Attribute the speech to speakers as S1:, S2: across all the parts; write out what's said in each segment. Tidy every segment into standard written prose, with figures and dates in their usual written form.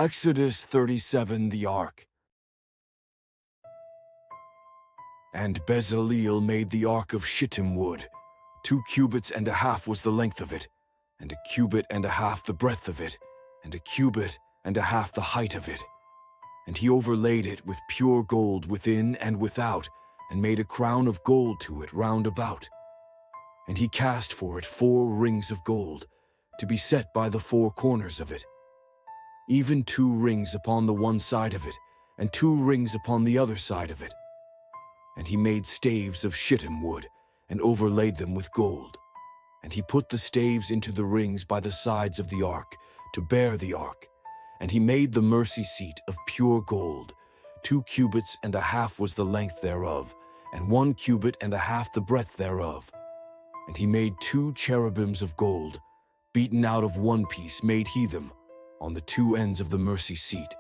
S1: Exodus 37 The Ark. And Bezaleel made the ark of shittim wood. 2 cubits and a half was the length of it, and 1 cubit and a half the breadth of it, and 1 cubit and a half the height of it. And he overlaid it with pure gold within and without, and made a crown of gold to it round about. And he cast for it 4 rings of gold, to be set by the 4 corners of it, even 2 rings upon the one side of it, and 2 rings upon the other side of it. And he made staves of shittim wood, and overlaid them with gold. And he put the staves into the rings by the sides of the ark, to bear the ark. And he made the mercy seat of pure gold. 2 cubits and a half was the length thereof, and 1 cubit and a half the breadth thereof. And he made 2 cherubims of gold, beaten out of one piece made he them, on the 2 ends of the mercy seat.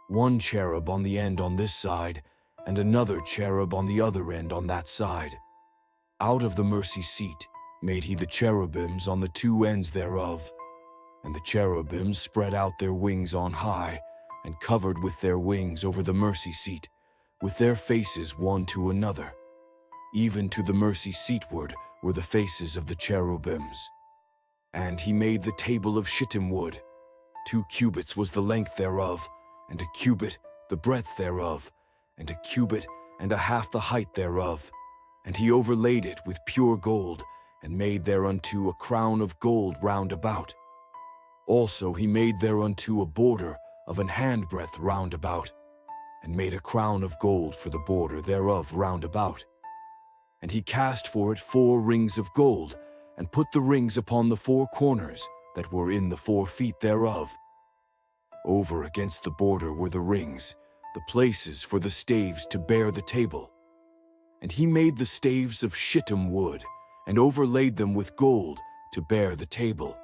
S1: 1 cherub on the end on this side, and another cherub on the other end on that side. Out of the mercy seat made he the cherubims on the 2 ends thereof. And the cherubims spread out their wings on high, and covered with their wings over the mercy seat, with their faces one to another. Even to the mercy seatward were the faces of the cherubims. And he made the table of shittim wood. 2 cubits was the length thereof, and 1 cubit the breadth thereof, and 1 cubit and a half the height thereof. And he overlaid it with pure gold, and made thereunto a crown of gold round about. Also he made thereunto a border of an handbreadth round about, and made a crown of gold for the border thereof round about. And he cast for it 4 rings of gold, and put the rings upon the 4 corners that were in the 4 feet thereof. Over against the border were the rings, the places for the staves to bear the table. And he made the staves of shittim wood, and overlaid them with gold to bear the table.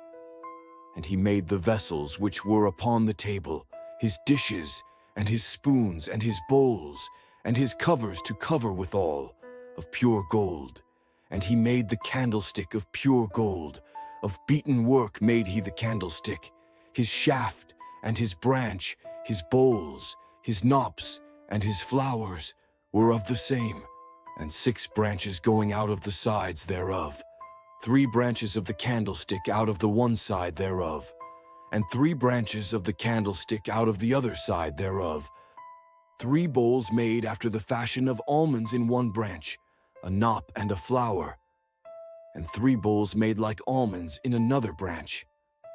S1: And he made the vessels which were upon the table, his dishes, and his spoons, and his bowls, and his covers to cover withal, of pure gold. And he made the candlestick of pure gold. Of beaten work made he the candlestick, his shaft, and his branch, his bowls, his knops, and his flowers were of the same, and 6 branches going out of the sides thereof, 3 branches of the candlestick out of the one side thereof, and 3 branches of the candlestick out of the other side thereof. 3 bowls made after the fashion of almonds in one branch, a knop and a flower, and 3 bowls made like almonds in another branch,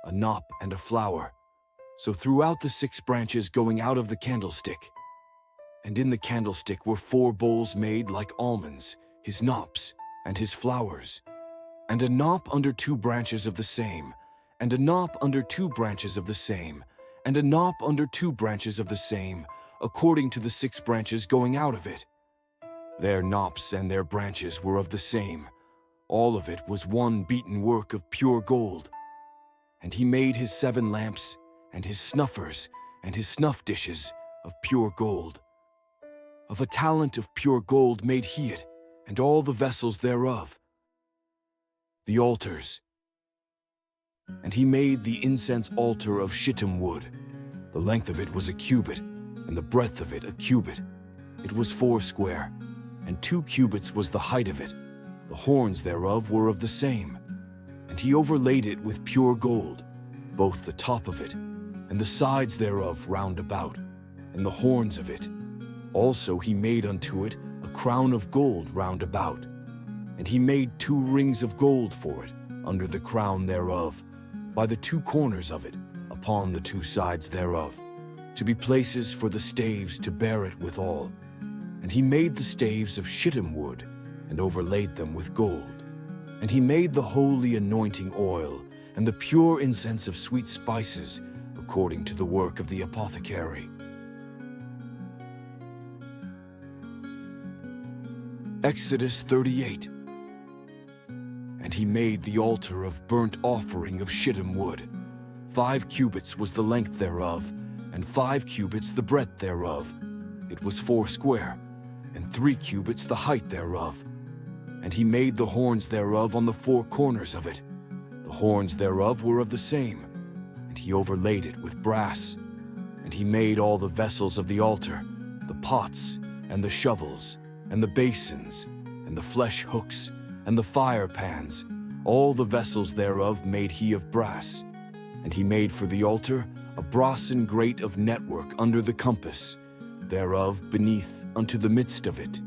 S1: a knop and a flower. So throughout the 6 branches going out of the candlestick. And in the candlestick were 4 bowls made like almonds, his knops, and his flowers, and a knop under 2 branches of the same, and a knop under 2 branches of the same, and a knop under 2 branches of the same, according to the 6 branches going out of it. Their knops and their branches were of the same. All of it was one beaten work of pure gold. And he made his 7 lamps, and his snuffers, and his snuff dishes of pure gold. Of a talent of pure gold made he it, and all the vessels thereof. The altars. And he made the incense altar of shittim wood. The length of it was 1 cubit, and the breadth of it 1 cubit. It was 4 square, and 2 cubits was the height of it. The horns thereof were of the same. And he overlaid it with pure gold, both the top of it, and the sides thereof round about, and the horns of it. Also he made unto it a crown of gold round about. And he made 2 rings of gold for it, under the crown thereof, by the 2 corners of it, upon the 2 sides thereof, to be places for the staves to bear it withal. And he made the staves of shittim wood, and overlaid them with gold. And he made the holy anointing oil, and the pure incense of sweet spices, according to the work of the apothecary. Exodus 38. And he made the altar of burnt offering of shittim wood. 5 cubits was the length thereof, and 5 cubits the breadth thereof. It was 4 square, and 3 cubits the height thereof. And he made the horns thereof on the 4 corners of it. The horns thereof were of the same, and he overlaid it with brass. And he made all the vessels of the altar, the pots, and the shovels, and the basins, and the flesh hooks, and the fire pans. All the vessels thereof made he of brass. And he made for the altar a brassen grate of network under the compass, thereof beneath unto the midst of it.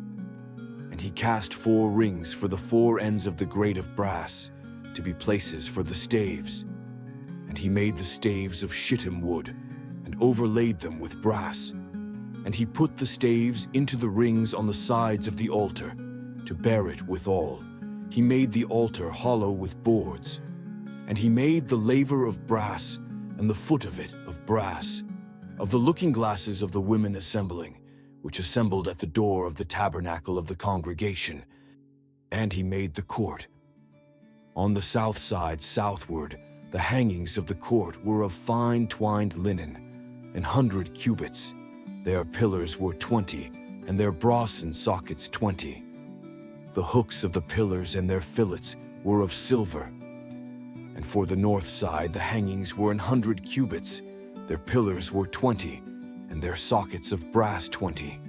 S1: And he cast 4 rings for the 4 ends of the grate of brass, to be places for the staves. And he made the staves of shittim wood, and overlaid them with brass. And he put the staves into the rings on the sides of the altar, to bear it withal. He made the altar hollow with boards. And he made the laver of brass, and the foot of it of brass, of the looking glasses of the women assembling, which assembled at the door of the tabernacle of the congregation. And he made the court. On the south side southward, the hangings of the court were of fine twined linen, 100 cubits. Their pillars were 20, and their brassen sockets 20. The hooks of the pillars and their fillets were of silver. And for the north side the hangings were 100 cubits. Their pillars were 20, and their sockets of brass 20.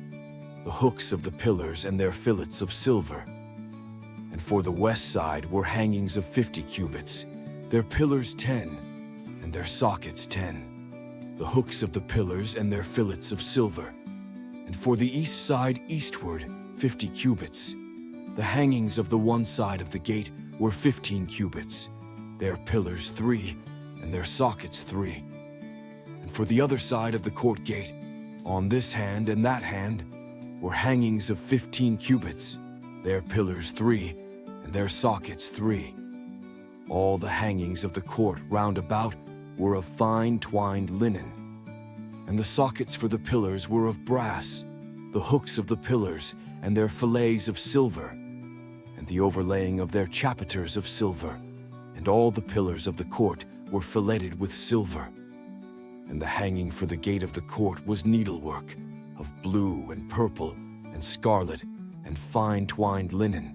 S1: The hooks of the pillars and their fillets of silver. And for the west side were hangings of 50 cubits. Their pillars 10, and their sockets 10. The hooks of the pillars and their fillets of silver. And for the east side eastward 50 cubits. The hangings of the one side of the gate were 15 cubits. Their pillars 3, and their sockets 3. And for the other side of the court gate, on this hand and that hand, were hangings of 15 cubits. Their pillars 3, and their sockets 3. All the hangings of the court round about were of fine twined linen. And the sockets for the pillars were of brass, the hooks of the pillars and their fillets of silver, and the overlaying of their chapiters of silver. And all the pillars of the court were filleted with silver. And the hanging for the gate of the court was needlework, of blue and purple and scarlet and fine twined linen.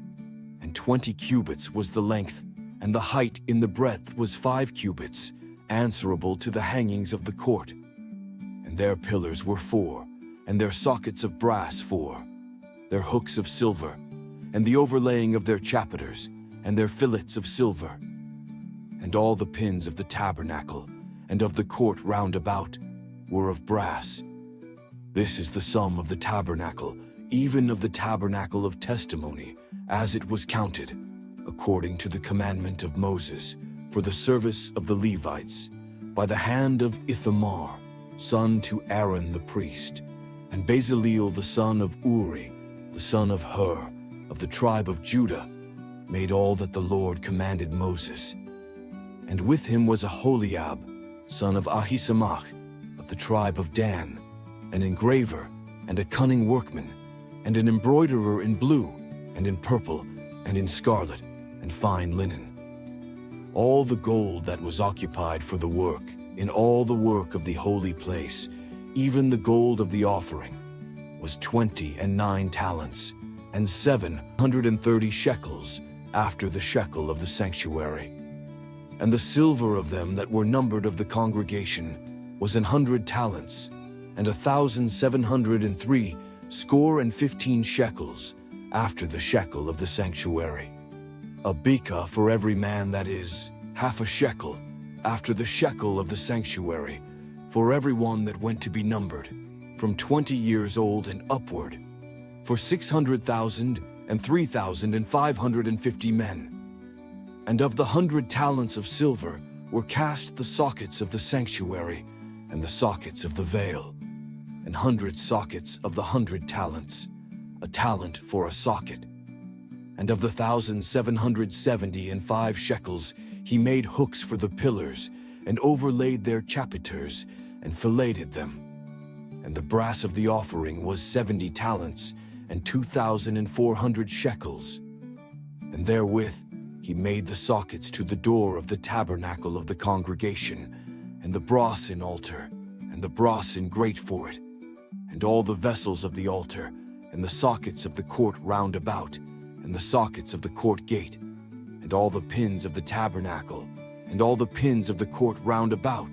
S1: And 20 cubits was the length, and the height in the breadth was 5 cubits, answerable to the hangings of the court. And their pillars were 4, and their sockets of brass 4, their hooks of silver, and the overlaying of their chapiters, and their fillets of silver. And all the pins of the tabernacle, and of the court round about, were of brass. This is the sum of the tabernacle, even of the tabernacle of testimony, as it was counted, according to the commandment of Moses, for the service of the Levites, by the hand of Ithamar, son to Aaron the priest, and Bezaleel the son of Uri, the son of Hur, of the tribe of Judah, made all that the Lord commanded Moses. And with him was Aholiab, son of Ahisamach, of the tribe of Dan, an engraver, and a cunning workman, and an embroiderer in blue, and in purple, and in scarlet, and fine linen. All the gold that was occupied for the work, in all the work of the holy place, even the gold of the offering, was 29 talents, and 730 shekels, after the shekel of the sanctuary. And the silver of them that were numbered of the congregation was 100 talents, and 1,703 score and 15 shekels, after the shekel of the sanctuary. A beka for every man, that is, half a shekel, after the shekel of the sanctuary, for every one that went to be numbered, from 20 years old and upward, for 600,000 and 3,550 men. And of the 100 talents of silver were cast the sockets of the sanctuary, and the sockets of the veil, and 100 sockets of the 100 talents, a talent for a socket. And of the 1,775 shekels he made hooks for the pillars, and overlaid their chapiters, and filleted them. And the brass of the offering was 70 talents, and 2,400 shekels. And therewith he made the sockets to the door of the tabernacle of the congregation, and the brassen altar, and the brassen grate for it, and all the vessels of the altar, and the sockets of the court round about, and the sockets of the court gate, and all the pins of the tabernacle, and all the pins of the court round about,